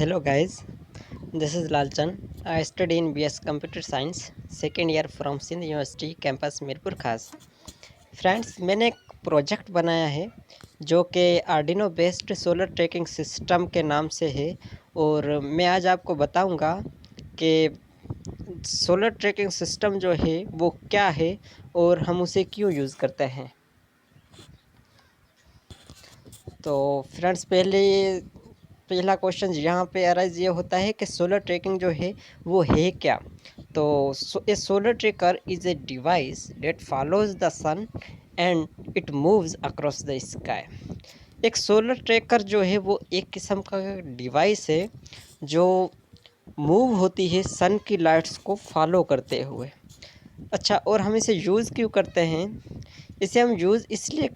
Hello guys, this is Lalchan. I study in BS Computer Science, second year from Sindh university campus Mirpur Khas. Friends, मैंने एक project बनाया है जो कि Arduino based solar tracking system के नाम से है और मैं आज आपको बताऊंगा कि सोलर ट्रैकिंग सिस्टम जो है वो क्या है और हम उसे क्यों यूज़ करते हैं। तो फ्रेंड्स, पहला क्वेश्चन यहाँ पे अराइज ये होता है कि सोलर ट्रैकिंग जो है वो है क्या। तो a solar tracker is a device that follows the sun and it moves across the sky. एक सोलर ट्रैकर जो है वो एक किस्म का डिवाइस है जो मूव होती है सन की लाइट्स को फॉलो करते हुए। अच्छा, और हम इसे यूज़ क्यों करते हैं? इसे हम यूज़ इसलिए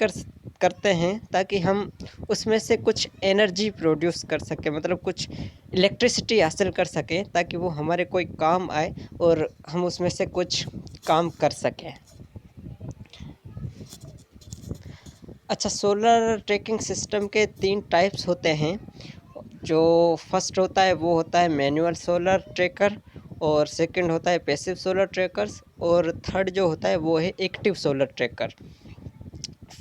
करते हैं ताकि हम उसमें से कुछ एनर्जी प्रोड्यूस कर सकें, मतलब कुछ इलेक्ट्रिसिटी हासिल कर सकें ताकि वो हमारे कोई काम आए और हम उसमें से कुछ काम कर सकें। अच्छा, सोलर ट्रैकिंग सिस्टम के 3 टाइप्स होते हैं। जो फर्स्ट होता है वो होता है मैनुअल सोलर ट्रैकर, और सेकंड होता है पैसिव सोलर ट्रैकर्स, और थर्ड जो होता है वो है एक्टिव सोलर ट्रैकर।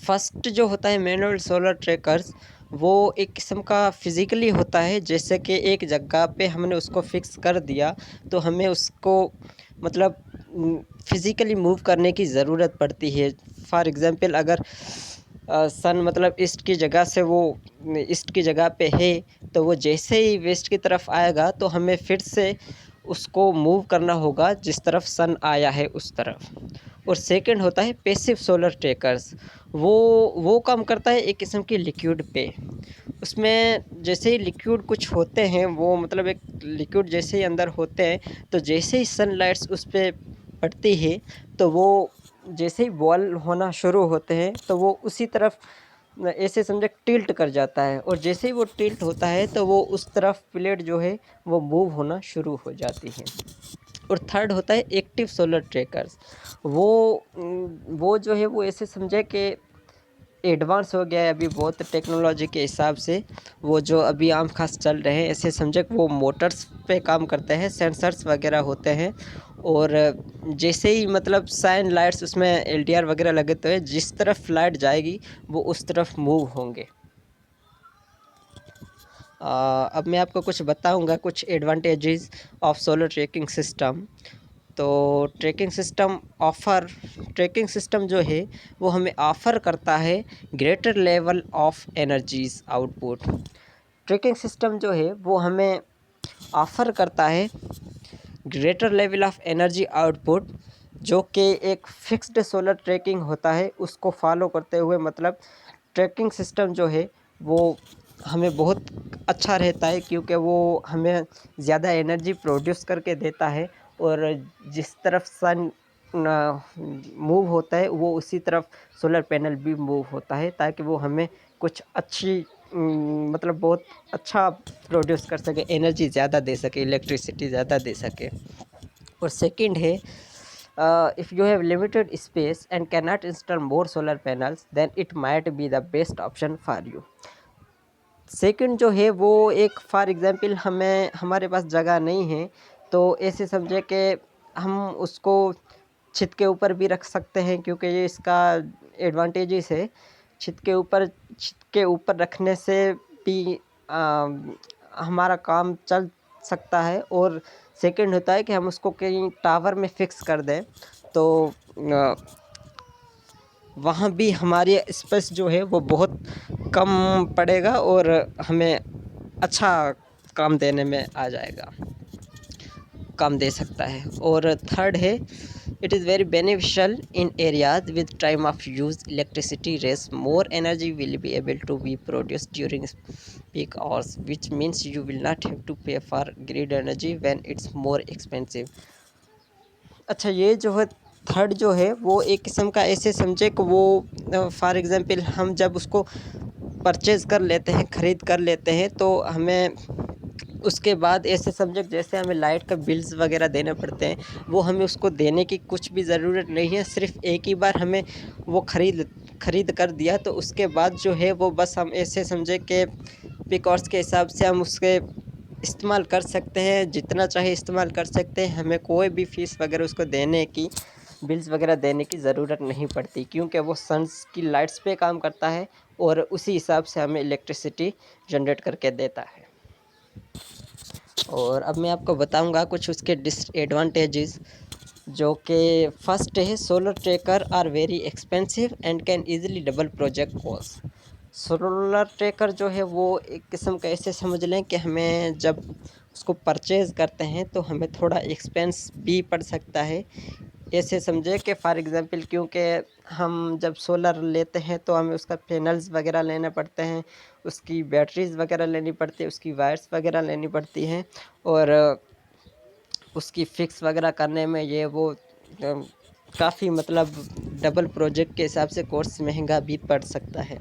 फर्स्ट जो होता है मैनुअल सोलर ट्रैकर्स, वो एक किस्म का फिज़िकली होता है, जैसे कि एक जगह पे हमने उसको फिक्स कर दिया तो हमें उसको मतलब फिज़िकली मूव करने की ज़रूरत पड़ती है। फॉर एग्ज़ाम्पल, अगर सन मतलब ईस्ट की जगह से वो ईस्ट की जगह पे है, तो वो जैसे ही वेस्ट की तरफ आएगा तो हमें फिर से उसको मूव करना होगा जिस तरफ सन आया है उस तरफ। और सेकंड होता है पैसिव सोलर ट्रैकर्स। वो काम करता है एक किस्म की लिक्विड पे। उसमें जैसे ही लिक्विड कुछ होते हैं, वो मतलब एक लिक्विड जैसे ही अंदर होते हैं, तो जैसे ही सनलाइट्स उस पे पड़ती है तो वो जैसे ही बॉल होना शुरू होते हैं तो वो उसी तरफ ऐसे समझे टिल्ट कर जाता है, और जैसे ही वो टिल्ट होता है तो वो उस तरफ प्लेट जो है वो मूव होना शुरू हो जाती है। और थर्ड होता है एक्टिव सोलर ट्रैकर्स। वो जो है वो ऐसे समझे कि एडवांस हो गया है अभी बहुत टेक्नोलॉजी के हिसाब से। वो जो अभी आम खास चल रहे हैं, ऐसे समझे कि वो मोटर्स पे काम करते हैं, सेंसर्स वगैरह होते हैं, और जैसे ही मतलब साइन लाइट्स उसमें एलडीआर वगैरह लगे तो है, जिस तरफ लाइट जाएगी वो उस तरफ मूव होंगे। अब मैं आपको कुछ बताऊंगा, कुछ advantages of solar tracking system. तो ट्रैकिंग सिस्टम जो है वो हमें ऑफ़र करता है greater level of energies output. Tracking system जो है वो हमें ऑफ़र करता है greater level of energy output, जो कि एक फिक्स्ड सोलर ट्रैकिंग होता है उसको फॉलो करते हुए। मतलब ट्रैकिंग सिस्टम जो है वो हमें बहुत अच्छा रहता है, क्योंकि वो हमें ज़्यादा एनर्जी प्रोड्यूस करके देता है, और जिस तरफ सन मूव होता है वो उसी तरफ सोलर पैनल भी मूव होता है, ताकि वो हमें कुछ अच्छी मतलब बहुत अच्छा प्रोड्यूस कर सके, एनर्जी ज़्यादा दे सके, इलेक्ट्रिसिटी ज़्यादा दे सके। और सेकंड है, if you have limited space and can not install more solar panels then it might be the best option for you. Second जो है वो एक फॉर एग्ज़ाम्पल हमारे पास जगह नहीं है, तो ऐसे समझे कि हम उसको छत के ऊपर भी रख सकते हैं, क्योंकि ये इसका एडवांटेजेस है। छत के ऊपर रखने से भी हमारा काम चल सकता है। और सेकंड होता है कि हम उसको कहीं टावर में फिक्स कर दें तो वहाँ भी हमारी स्पेस जो है वो बहुत कम पड़ेगा और हमें अच्छा काम देने में आ जाएगा, काम दे सकता है। और थर्ड है, it is very beneficial in areas with time of use electricity rates more energy will be able to be produce during peak hours which means you will not have to pay for grid energy when it's more expensive. अच्छा, ये जो है third जो है वो एक किस्म का ऐसे समझे कि वो फॉर एग्ज़ाम्पल हम जब उसको परचेज़ कर लेते हैं, ख़रीद कर लेते हैं, तो हमें उसके बाद ऐसे समझे जैसे हमें लाइट का बिल्स वगैरह देने पड़ते हैं, वो हमें उसको देने की कुछ भी ज़रूरत नहीं है। सिर्फ़ एक ही बार हमें वो ख़रीद कर दिया, तो उसके बाद जो है वो बस हम ऐसे समझे कि पिक आवर्स के हिसाब से हम उसके इस्तेमाल कर सकते हैं, जितना चाहे इस्तेमाल कर सकते हैं। हमें कोई भी फ़ीस वगैरह उसको देने की, बिल्स वगैरह देने की ज़रूरत नहीं पड़ती, क्योंकि वो सन्स की लाइट्स पे काम करता है और उसी हिसाब से हमें इलेक्ट्रिसिटी जनरेट करके देता है। और अब मैं आपको बताऊंगा कुछ उसके डिसएडवांटेजेस, जो कि फर्स्ट है, solar tracker are very expensive and can easily double project cost. Solar tracker जो है वो एक किस्म का ऐसे समझ लें कि हमें जब उसको परचेज़ करते हैं तो हमें थोड़ा एक्सपेंस भी पड़ सकता है। ऐसे समझे कि फ़ॉर एग्ज़ाम्पल, क्योंकि हम जब सोलर लेते हैं तो हमें उसका पैनल्स वगैरह लेने पड़ते हैं, उसकी बैटरीज़ वगैरह लेनी पड़ती है, उसकी वायर्स वगैरह लेनी पड़ती हैं, और उसकी फ़िक्स वगैरह करने में ये वो काफ़ी मतलब डबल प्रोजेक्ट के हिसाब से कोर्स महंगा भी पड़ सकता है।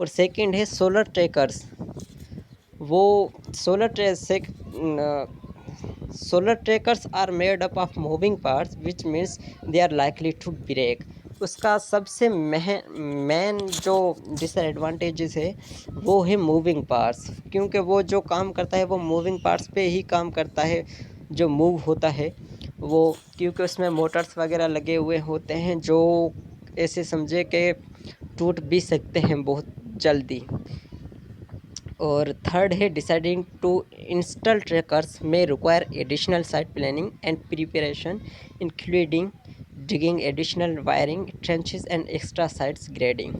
और सेकंड है सोलर ट्रैकर्स। वो सोलर ट्रे से solar trackers are made up of moving parts which means they are likely to break. उसका सबसे मेन जो डिसएडवांटेजेस है वो है मूविंग पार्ट्स, क्योंकि वो जो काम करता है वो मूविंग पार्ट्स पे ही काम करता है, जो मूव होता है वो, क्योंकि उसमें मोटर्स वगैरह लगे हुए होते हैं जो ऐसे समझे कि टूट भी सकते हैं बहुत जल्दी। और थर्ड है, डिसाइडिंग टू इंस्टॉल ट्रैकर्स में require additional site planning and preparation, including digging additional wiring trenches and extra sites grading.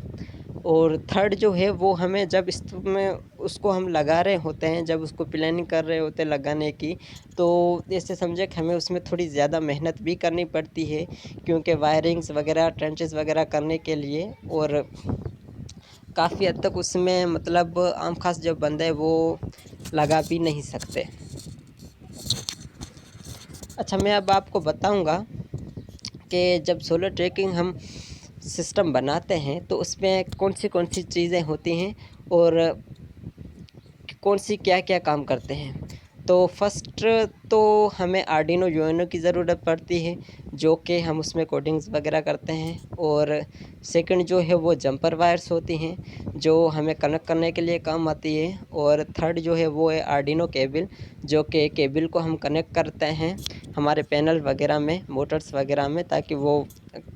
और थर्ड जो है वो हमें जब इसमें उसको हम लगा रहे होते हैं, जब उसको प्लानिंग कर रहे होते हैं लगाने की, तो ऐसे समझे कि हमें उसमें थोड़ी ज़्यादा मेहनत भी करनी पड़ती है, क्योंकि वायरिंग्स वगैरह ट्रेंचेस वगैरह करने के लिए, और काफ़ी हद तक उसमें मतलब आम खास जो बंदे हैं वो लगा भी नहीं सकते। अच्छा, मैं अब आपको बताऊंगा कि जब सोलर ट्रैकिंग हम सिस्टम बनाते हैं तो उसमें कौन सी चीज़ें होती हैं और कौन सी क्या क्या काम करते हैं। तो फर्स्ट तो हमें आर्डिनो यूएनओ की ज़रूरत पड़ती है, जो कि हम उसमें कोडिंग्स वगैरह करते हैं। और सेकंड जो है वो जंपर वायर्स होती हैं, जो हमें कनेक्ट करने के लिए काम आती है। और थर्ड जो है वो है आर्डिनो केबल, जो कि केबल को हम कनेक्ट करते हैं हमारे पैनल वगैरह में, मोटर्स वगैरह में, ताकि वो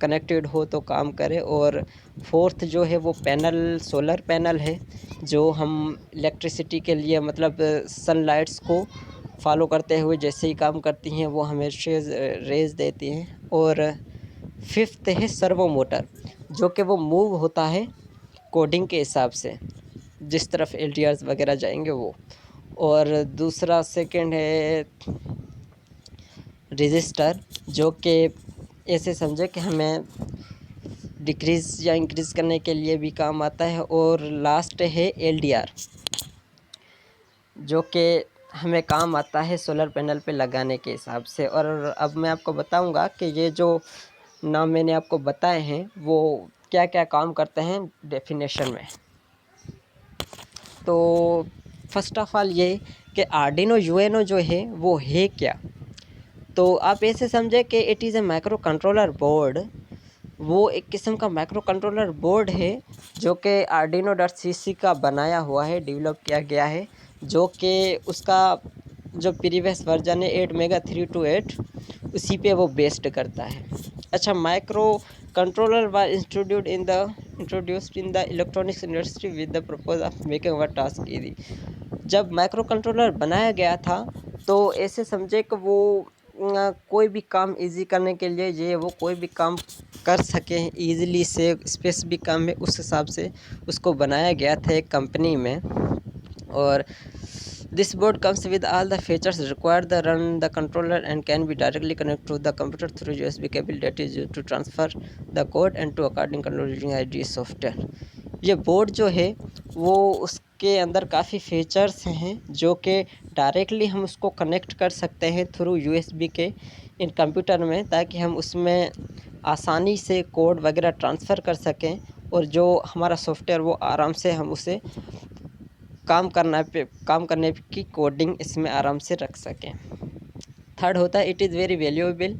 कनेक्टेड हो तो काम करे। और फोर्थ जो है वो पैनल, सोलर पैनल है, जो हम इलेक्ट्रिसिटी के लिए मतलब सनलाइट्स को फॉलो करते हुए जैसे ही काम करती हैं वो हमें रेज देती हैं। और फिफ्थ है सर्वो मोटर, जो कि वो मूव होता है कोडिंग के हिसाब से, जिस तरफ एलटीआर्स वगैरह जाएंगे वो। और दूसरा सेकंड है रजिस्टर, जो कि ऐसे समझे कि हमें डिक्रीज़ या इंक्रीज़ करने के लिए भी काम आता है। और लास्ट है एलडीआर, जो कि हमें काम आता है सोलर पैनल पे लगाने के हिसाब से। और अब मैं आपको बताऊंगा कि ये जो नाम मैंने आपको बताए हैं वो क्या क्या काम करते हैं डेफिनेशन में। तो फर्स्ट ऑफ ऑल ये कि आर्डिनो यूएनओ जो है वो है क्या। तो आप ऐसे समझे कि it is a micro controller board. वो एक किस्म का माइक्रो कंट्रोलर बोर्ड है जो कि आर्डिनो.cc का बनाया हुआ है, डेवलप किया गया है, जो कि उसका जो प्रीवियस वर्जन है 8 मेगा 328, उसी पे वो बेस्ड करता है। अच्छा, micro controller was introduced in the electronics industry with the purpose of making our task easy. जब माइक्रो कंट्रोलर बनाया गया था तो ऐसे समझे कि वो कोई भी काम इजी करने के लिए, ये वो कोई भी काम कर सके ईज़िली से, स्पेसिफिक काम है उस हिसाब से उसको बनाया गया था एक कंपनी में। और this board comes with all the features required the run the controller and can be directly connect to the computer through USB cable that is used to transfer the code and to according control using ID software. ये board जो है वो उसके अंदर काफ़ी features हैं जो कि डायरेक्टली हम उसको कनेक्ट कर सकते हैं थ्रू यूएसबी के इन कंप्यूटर में, ताकि हम उसमें आसानी से कोड वगैरह ट्रांसफ़र कर सकें, और जो हमारा सॉफ्टवेयर वो आराम से हम उसे काम करने की कोडिंग इसमें आराम से रख सकें। थर्ड होता है it is very valuable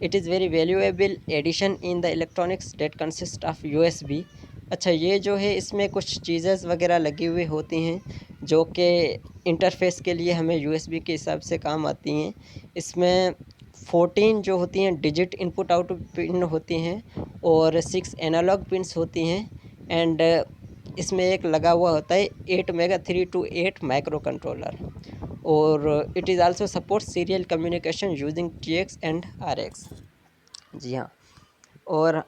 it is very valuable addition in the electronics that consist of USB. अच्छा, ये जो है इसमें कुछ चीज़ें वगैरह लगी हुई होती हैं जो कि इंटरफेस के लिए हमें यूएसबी के हिसाब से काम आती हैं। इसमें 14 जो होती हैं डिजिट इनपुट आउटपुट पिन होती हैं और 6 एनालॉग पिन्स होती हैं एंड इसमें एक लगा हुआ होता है 8 मेगा 328 माइक्रो कंट्रोलर और it is also support serial communication using TX and RX। जी हाँ, और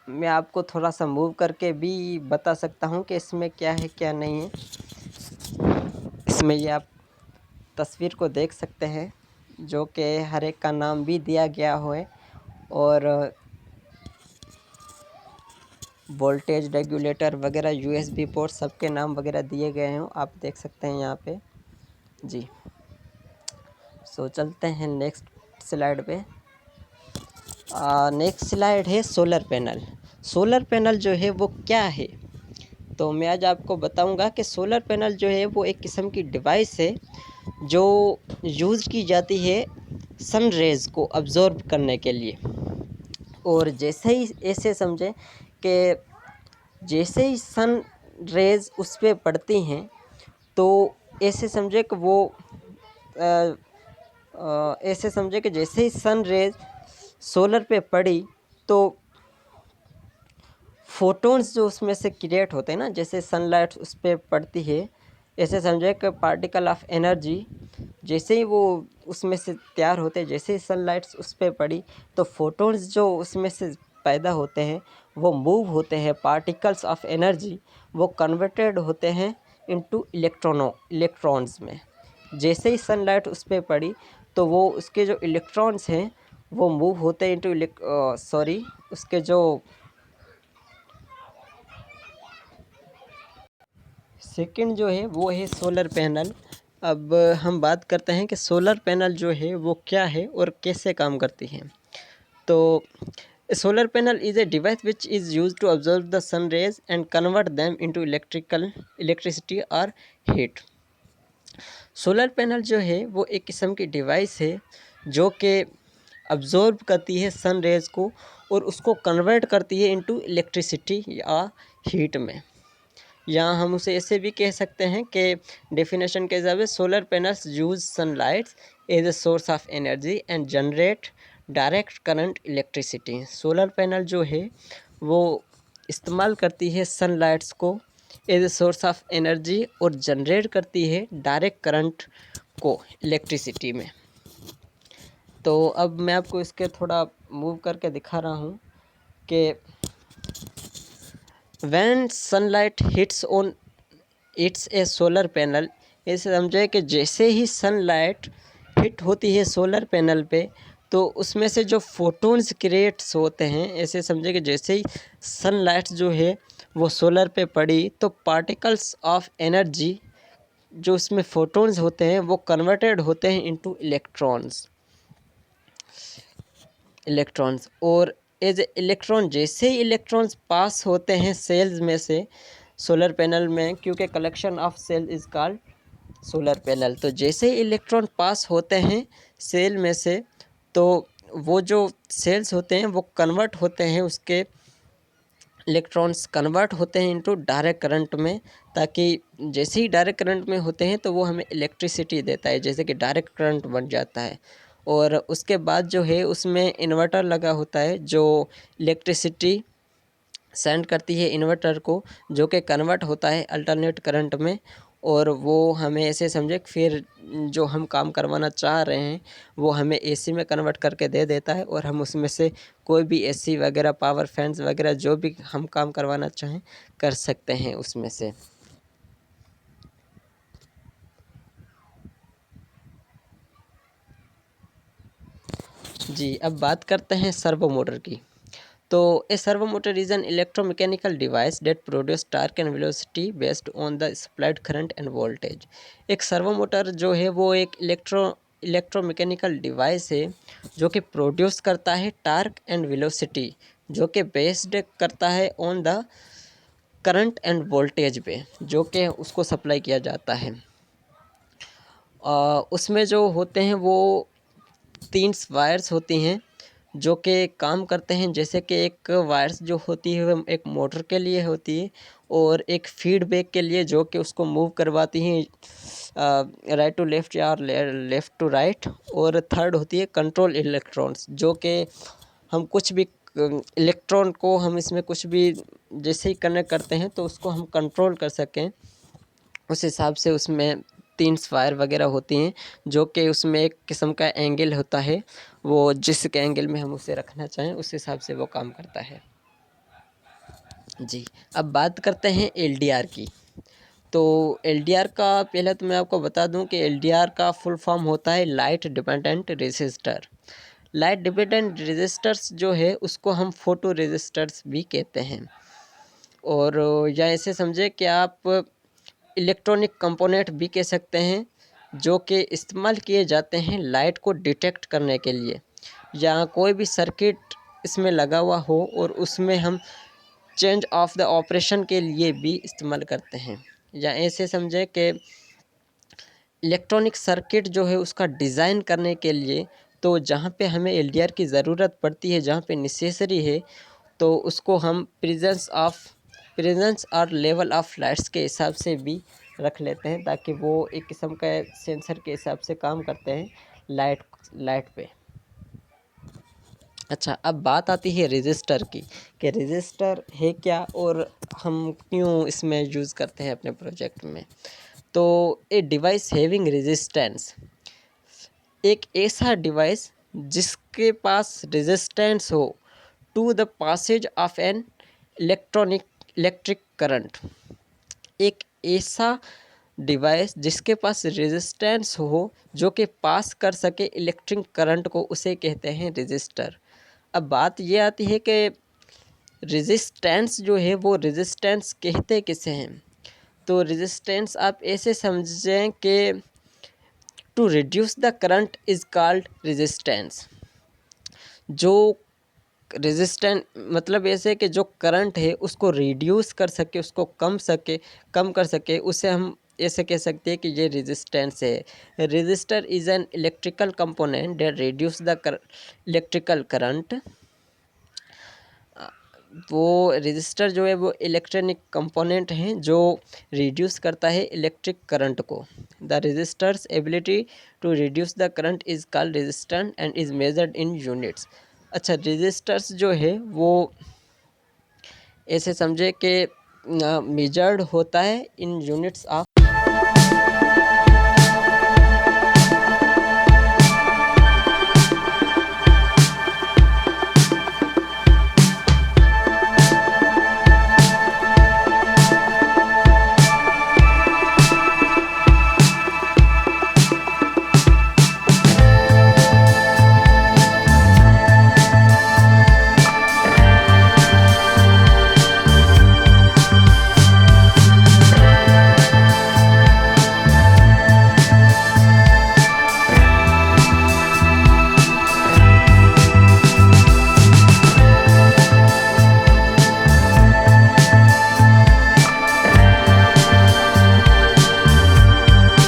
मैं आपको थोड़ा सा मूव करके भी बता सकता हूँ कि इसमें क्या है क्या नहीं है। इसमें ये आप तस्वीर को देख सकते हैं जो कि हर एक का नाम भी दिया गया है और वोल्टेज रेगुलेटर वगैरह USB पोर्ट सबके नाम वगैरह दिए गए हैं, आप देख सकते हैं यहाँ पे। जी, सो चलते हैं नेक्स्ट स्लाइड पे। नेक्स्ट स्लाइड है सोलर पैनल। सोलर पैनल जो है वो क्या है, तो मैं आज आपको बताऊंगा कि सोलर पैनल जो है वो एक किस्म की डिवाइस है जो यूज़ की जाती है सन रेज़ को अब्ज़ॉर्ब करने के लिए। और जैसे ही ऐसे समझें कि जैसे ही सन रेज़ उस पर पड़ती हैं तो ऐसे समझे कि वो ऐसे समझे कि जैसे ही सन रेज़ सोलर पे पड़ी तो फोटोन्स जो उसमें से क्रिएट होते हैं ना, जैसे सनलाइट उस पर पड़ती है, ऐसे समझे कि पार्टिकल ऑफ एनर्जी जैसे ही वो उसमें से तैयार होते हैं, जैसे ही सनलाइट्स उस पर पड़ी तो फोटोन्स जो उसमें से पैदा होते हैं वो मूव होते हैं, पार्टिकल्स ऑफ एनर्जी वो कन्वर्टेड होते हैं इनटू इलेक्ट्रॉन्स में। जैसे ही सनलाइट उस पर पड़ी तो वो उसके जो इलेक्ट्रॉन्स हैं वो मूव होते हैं इनटू उसके जो सेकंड जो है वो है सोलर पैनल। अब हम बात करते हैं कि सोलर पैनल जो है वो क्या है और कैसे काम करती है। तो solar panel is a device which is use to observe the sun rays and convert them into electricity और हीट। सोलर पैनल जो है वो एक किस्म की डिवाइस है जो कि अब्जॉर्ब करती है सन रेज को और उसको कन्वर्ट करती है इनटू इलेक्ट्रिसिटी या हीट में। या हम उसे ऐसे भी कह सकते हैं कि डेफिनेशन के हिसाब से solar panels use sunlights as a source of energy and generate direct current electricity. Solar panel जो है वो इस्तेमाल करती है सनलाइट्स को as a source of energy और जनरेट करती है डायरेक्ट करंट को इलेक्ट्रिसिटी में। तो अब मैं आपको इसके थोड़ा मूव करके दिखा रहा हूँ कि when sunlight hits on it's a solar panel, ऐसे समझे कि जैसे ही सनलाइट हिट होती है सोलर पैनल पे तो उसमें से जो फोटोन्स क्रिएट्स होते हैं, ऐसे समझे कि जैसे ही सनलाइट जो है वो सोलर पे पड़ी तो पार्टिकल्स ऑफ एनर्जी जो उसमें फोटोन्स होते हैं वो कन्वर्टेड होते हैं इनटू इलेक्ट्रॉन्स और एज इलेक्ट्रॉन जैसे ही इलेक्ट्रॉन्स पास होते हैं सेल्स में से सोलर पैनल में, क्योंकि collection of cell is called solar panel, तो जैसे ही इलेक्ट्रॉन पास होते हैं सेल में से तो वो जो सेल्स होते हैं वो कन्वर्ट होते हैं, उसके इलेक्ट्रॉन्स कन्वर्ट होते हैं इनटू डायरेक्ट करंट में, ताकि जैसे ही डायरेक्ट करंट में होते हैं तो वो हमें इलेक्ट्रिसिटी देता है, जैसे कि डायरेक्ट करंट बन जाता है। और उसके बाद जो है उसमें इन्वर्टर लगा होता है जो इलेक्ट्रिसिटी सेंड करती है इन्वर्टर को, जो कि कन्वर्ट होता है अल्टरनेट करंट में और वो हमें ऐसे समझे फिर जो हम काम करवाना चाह रहे हैं वो हमें एसी में कन्वर्ट करके दे देता है और हम उसमें से कोई भी एसी वगैरह पावर फैंस वगैरह जो भी हम काम करवाना चाहें कर सकते हैं उसमें से। जी, अब बात करते हैं सर्वो मोटर की। तो a servo motor is an electromechanical device that produce torque and velocity based on the supplied current and voltage. एक सर्वो मोटर जो है वो एक इलेक्ट्रोमैकेनिकल डिवाइस है जो कि प्रोड्यूस करता है टार्क एंड वेलोसिटी, जो कि बेस्ड करता है on the current and voltage पे जो कि उसको सप्लाई किया जाता है। उसमें जो होते हैं वो 3 वायर्स होती हैं जो कि काम करते हैं जैसे कि एक वायर्स जो होती है वो एक मोटर के लिए होती है और एक फीडबैक के लिए जो कि उसको मूव करवाती हैं राइट टू लेफ़्ट या लेफ़्ट टू राइट। और थर्ड होती है कंट्रोल इलेक्ट्रॉन्स, जो कि हम कुछ भी इलेक्ट्रॉन को हम इसमें कुछ भी जैसे ही कनेक्ट करते हैं तो उसको हम कंट्रोल कर सकें, उस हिसाब से उसमें 3 स्फायर वगैरह होती हैं, जो कि उसमें एक किस्म का एंगल होता है, वो जिस एंगल में हम उसे रखना चाहें उस हिसाब से वो काम करता है। जी, अब बात करते हैं एलडीआर की। तो एलडीआर का पहले तो मैं आपको बता दूं कि एलडीआर का फुल फॉर्म होता है light dependent resistor. Light dependent resistors जो है उसको हम फोटो रेजिस्टर्स भी कहते हैं। और या ऐसे समझे कि आप इलेक्ट्रॉनिक कंपोनेंट भी कह सकते हैं, जो कि इस्तेमाल किए जाते हैं लाइट को डिटेक्ट करने के लिए, या कोई भी सर्किट इसमें लगा हुआ हो और उसमें हम चेंज ऑफ द ऑपरेशन के लिए भी इस्तेमाल करते हैं। या ऐसे समझे कि इलेक्ट्रॉनिक सर्किट जो है उसका डिज़ाइन करने के लिए, तो जहाँ पे हमें एलडीआर की ज़रूरत पड़ती है, जहाँ पे नेसेसरी है, तो उसको हम प्रेजेंस और लेवल ऑफ लाइट्स के हिसाब से भी रख लेते हैं, ताकि वो एक किस्म का सेंसर के हिसाब से काम करते हैं लाइट पे। अच्छा, अब बात आती है रजिस्टर की, कि रजिस्टर है क्या और हम क्यों इसमें यूज़ करते हैं अपने प्रोजेक्ट में। तो ए डिवाइस हैविंग रेजिस्टेंस, एक ऐसा डिवाइस जिसके पास रेजिस्टेंस हो to the passage of an electric current. एक ऐसा डिवाइस जिसके पास रेजिस्टेंस हो जो कि पास कर सके इलेक्ट्रिक करंट को, उसे कहते हैं रेजिस्टर। अब बात ये आती है कि रेजिस्टेंस जो है वो रेजिस्टेंस कहते किसे हैं। तो रेजिस्टेंस आप ऐसे समझें कि to reduce the current is called resistance. जो रेजिस्टेंस मतलब ऐसे कि जो करंट है उसको रिड्यूस कर सके, उसको कम कर सके, उसे हम ऐसे कह सकते हैं कि ये रेजिस्टेंस है। Resistor is an electrical component that reduce the electrical current. वो रेजिस्टर जो है वो इलेक्ट्रॉनिक कंपोनेंट हैं जो रिड्यूस करता है इलेक्ट्रिक करंट को। The resistor's ability to reduce the current is called resistance and is measured in units. अच्छा, रेजिस्टर्स जो है वो ऐसे समझे कि मेजर्ड होता है इन यूनिट्स ऑफ